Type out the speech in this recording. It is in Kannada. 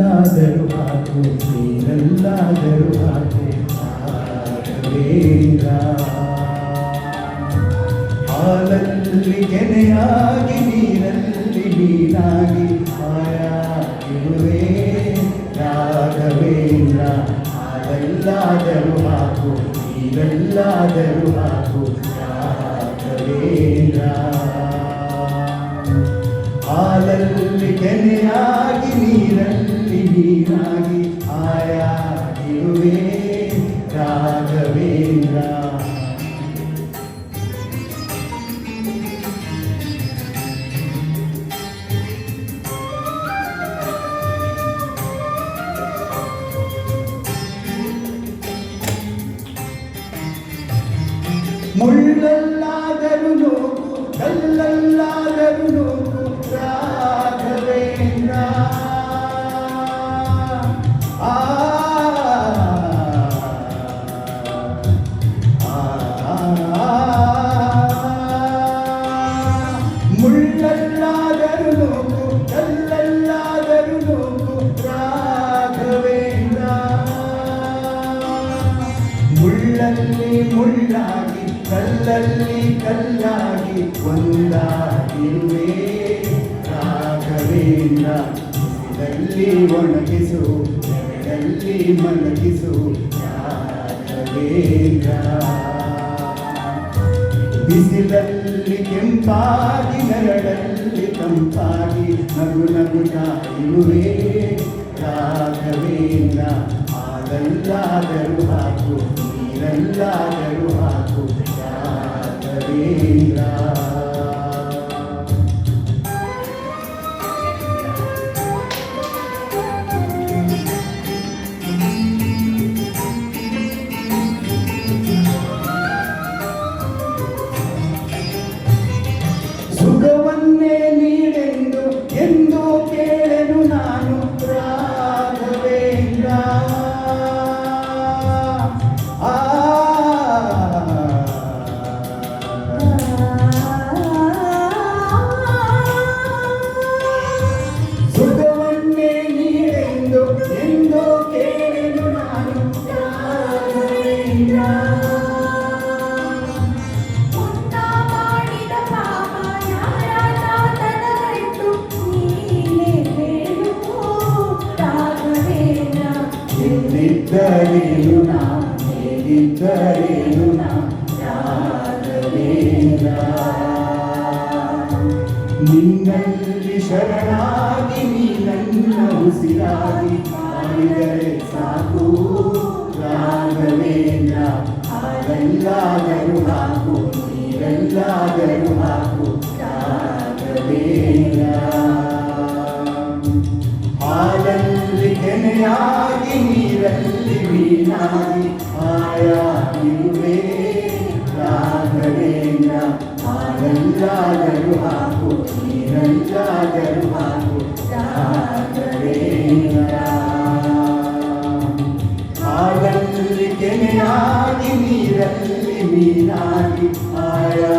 ಹಾಲಲ್ಲಾದರೂ ಹಾಕು ನೀರಲ್ಲಾದರೂ ಹಾಕು ರಾಘವೇಂದ್ರ. ಹಾಲಲ್ಲಿ ಕೆನೆಯಾಗಿ ನೀರಲ್ಲಿ ಮೀನಾಗಿ ಹಾಯಾಗಿರುವೆ ರಾಘವೇಂದ್ರ. ಹಾಲಲ್ಲಾದರೂ ಹಾಕು ನೀರಲ್ಲಾದರೂ ಹಾಕು ರಾಘವೇಂದ್ರ. ಹಾಲಲ್ಲಿ ಕೆನೆಯಾಗಿ ನೀರಲ್ಲಿ ನೀರಾಗಿ ಹಾಯಾಗಿರುವೆ ರಾಘವೇಂದ್ರ. ಮುಳ್ಳಲ್ಲಾದರೂ ನೋವು ಕಲ್ಲಲ್ಲಾದರೂ ನೋವು ರಾಘವೇಂದ್ರ. ಮುಳ್ಳಲ್ಲಾದರೂ ನೋವು ಕಲ್ಲಲ್ಲಾದರೂ ನೋವು ರಾಘವೇಂದ್ರ. ಮುಳ್ಳಲ್ಲಿ ಮುಳ್ಳಾಗಿ ಕಲ್ಲಲ್ಲಿ ಕಲ್ಲಾಗಿ ಒಂದಾಗಿರುವೆ ರಾಘವೇಂದ್ರ. ಬಿಸಿಲಲ್ಲಿ ಒಣಗಿಸು ನೆರಳಲ್ಲಿ ಮಲಗಿಸು ರಾಘವೇಂದ್ರ. ಬಿಸಿಲಲ್ಲಿ ಕೆಂಪಾಗಿ ನೆರಳಲ್ಲಿ ತಂಪಾಗಿ ನಗು ನಗುತ್ತಾ ಇರುವೆ ರಾಘವೇಂದ್ರ. ಹಾಲಲ್ಲಾದರೂ ಹಾಕು ನೀರಲ್ಲಾದರೂ ಹಾಕು ರಾಘವೇಂದ್ರ. ಸುಖವನ್ನೇ ನೀಡೆಂದು ಎಂದು ಕೇಳೆನು ನಾನು ರಾಘವೇಂದ್ರ. ಸುಖವನ್ನೇ ನೀಡೆಂದು ಎಂದು ಕೇಳೆನು ನಾನು ರಾಘವೇಂದ್ರ. ಎಲ್ಲಿದ್ದರೇನು ನಾ ಹೇಗಿದ್ದರೇನು ನಾ ರಾಘವೇಂದ್ರ. ನಿನ್ನಲ್ಲಿ ಶರಣಾಗಿ ನೀ ನನ್ನ ಉಸಿರಾಗಿ ಮಾಡಿದರೆ ಸಾಕು ರಾಘವೇಂದ್ರ. ಹಾಲಲ್ಲಾದರೂ ಹಾಕು ನೀರಲ್ಲಾದರೂ ಹಾಕು ರಾಘವೇಂದ್ರ. ಹಾಲಲ್ಲಿ ಕೆನೆಯಾಗಿ ನೀರಲ್ಲಿ ಮೀನಾಗಿ ಹಾಯಾಗಿರುವೆ ರಾಘವೇಂದ್ರ. ಹಾಲಲ್ಲಾದರೂ ಹಾಕು ನೀರಲ್ಲಾದರೂ ಹಾಕು ರಾಘವೇಂದ್ರ. ಹಾಲಲ್ಲಿ ಕೆನೆಯಾಗಿ ನೀರಲ್ಲಿ ಮೀನಾಗಿ ಹಾಯಾಗಿರುವೆ